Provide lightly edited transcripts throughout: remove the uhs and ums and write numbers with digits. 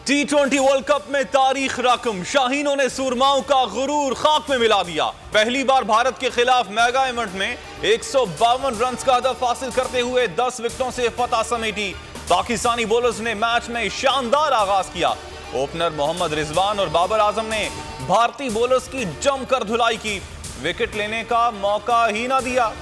T20 world cup में तारीख रकम, शाहीनों ने सुरमाओं का गुरूर खाक में मिला दिया। पहली बार भारत के खिलाफ मेगा इवेंट में 152 रन का हदफ हासिल करते हुए 10 विकेटों से फतह समेटी। पाकिस्तानी बॉलर्स ने मैच में शानदार आगाज किया। ओपनर मोहम्मद रिजवान और बाबर आजम ने भारतीय बॉलर्स की जमकर धुलाई की, विकेट लेने का मौका ही ना दिया।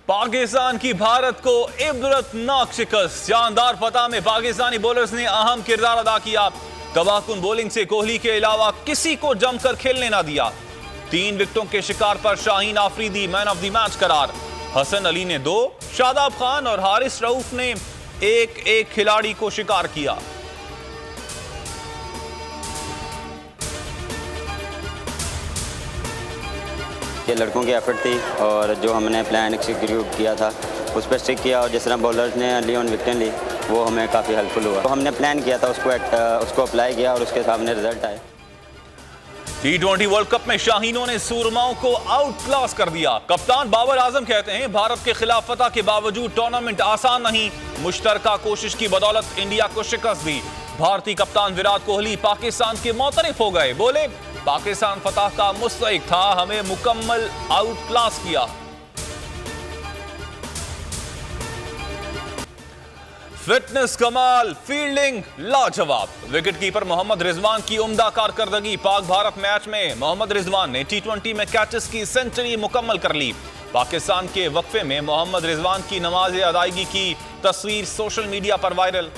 पाकिस्तान की भारत को इबरतनाक शिकस्त। शानदार फतह में पाकिस्तानी बॉलर्स ने अहम किरदार अदा किया। तबाहकुन बॉलिंग से कोहली के अलावा किसी को जमकर खेलने ना दिया। 3 विकेटों के शिकार पर Shaheen Afridi man of the match करार। हसन अली ने 2, शादाब खान और हारिस रऊफ ने एक खिलाड़ी को शिकार किया। ये लड़कों की एफर्ट थी और जो हमने प्लान एक्सिक्यूट किया था उस पर स्टिक किया, और जिस तरह बॉलर्स ने अर्ली ऑन विकेटें ली वो हमें काफ़ी हेल्पफुल हुआ। तो हमने प्लान किया था उसको अप्लाई किया और उसके सामने रिजल्ट आए। T20 वर्ल्ड कप में शाहीनों ने सूरमाओं को आउट क्लास कर दिया। कप्तान बाबर आजम कहते हैं, भारत के खिलाफ फतह के बावजूद टूर्नामेंट आसान नहीं। मुश्तरका कोशिश की बदौलत इंडिया को शिकस्त दी। भारतीय कप्तान विराट कोहली पाकिस्तान के मोतरफ हो गए। बोले, पाकिस्तान फतह का मुस्तहिक था, हमें मुकम्मल आउट क्लास किया। फिटनेस कमाल, फील्डिंग लाजवाब। विकेटकीपर मोहम्मद रिजवान की उम्दा कारकर्दगी। पाक भारत मैच में मोहम्मद रिजवान ने T20 में कैचेस की सेंचुरी मुकम्मल कर ली। पाकिस्तान के वक्फे में मोहम्मद रिजवान की नमाज अदायगी की तस्वीर सोशल मीडिया पर वायरल।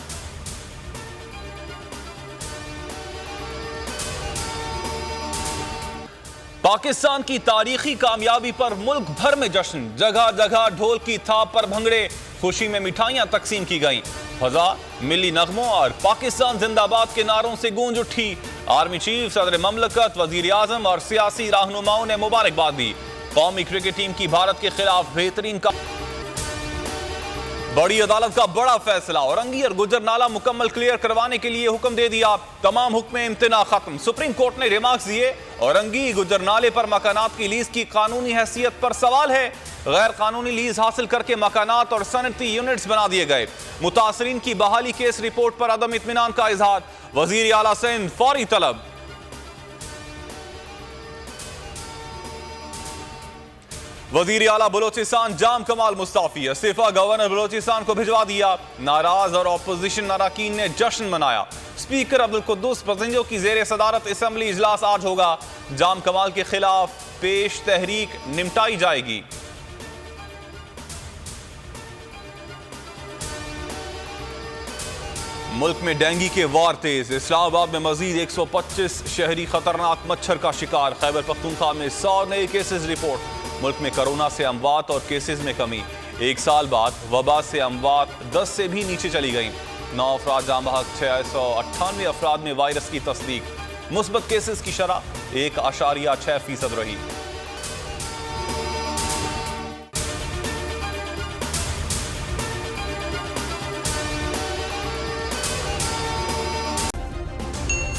पाकिस्तान की तारीखी कामयाबी पर मुल्क भर में जश्न। जगह जगह ढोल की थाप पर भंगड़े, खुशी में मिठाइयां तकसीम की गईं। फजा मिली नगमों और पाकिस्तान जिंदाबाद के नारों से गूंज उठी। आर्मी चीफ, सदर ममलकत, वजीर आजम और सियासी रहनुमाओं ने मुबारकबाद दी। कौमी क्रिकेट टीम की भारत के खिलाफ बेहतरीन का बड़ी अदालत का बड़ा फैसला। औरंगी और गुजर नाला मुकम्मल क्लियर करवाने के लिए हुक्म दे दिया। तमाम हुक्म इम्तना खत्म। सुप्रीम कोर्ट ने रिमार्क्स दिए, औरंगी गुजर नाले पर मकानात की लीज की कानूनी हैसियत पर सवाल है। गैर कानूनी लीज हासिल करके मकानात और सनती यूनिट्स बना दिए गए। मुतासरीन की बहाली केस रिपोर्ट पर अदम इत्मीनान का इजहार। वजीर आला सिंध फौरी तलब। वजीर आला बलोचिस्तान जाम कमाल मुस्ताफी। इस्तीफा गवर्नर बलोचिस्तान को भिजवा दिया। नाराज और ऑपोजिशन अरकान ने जश्न मनाया। स्पीकर अब्दुल कुद्दूस पसंजों की जेर सदारत असेंबली इजलास आज होगा। जाम कमाल के खिलाफ पेश तहरीक निपटाई जाएगी। मुल्क में डेंगू के वार तेज। इस्लामाबाद में मजीद 125 शहरी खतरनाक मच्छर का शिकार। खैबर पख्तूनख्वा में 100 नए केसेस रिपोर्ट। मुल्क में कोरोना से अमवात और केसेस में कमी। 1 साल बाद वबा से अमवात 10 से भी नीचे चली गईं। 9 अफराद जाम बहक, 698 अफराद में वायरस की तस्दीक। मुस्बत केसेस की शरह 1.6% रही।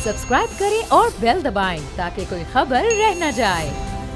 सब्सक्राइब करें और बेल दबाएं ताकि कोई खबर रह न जाए।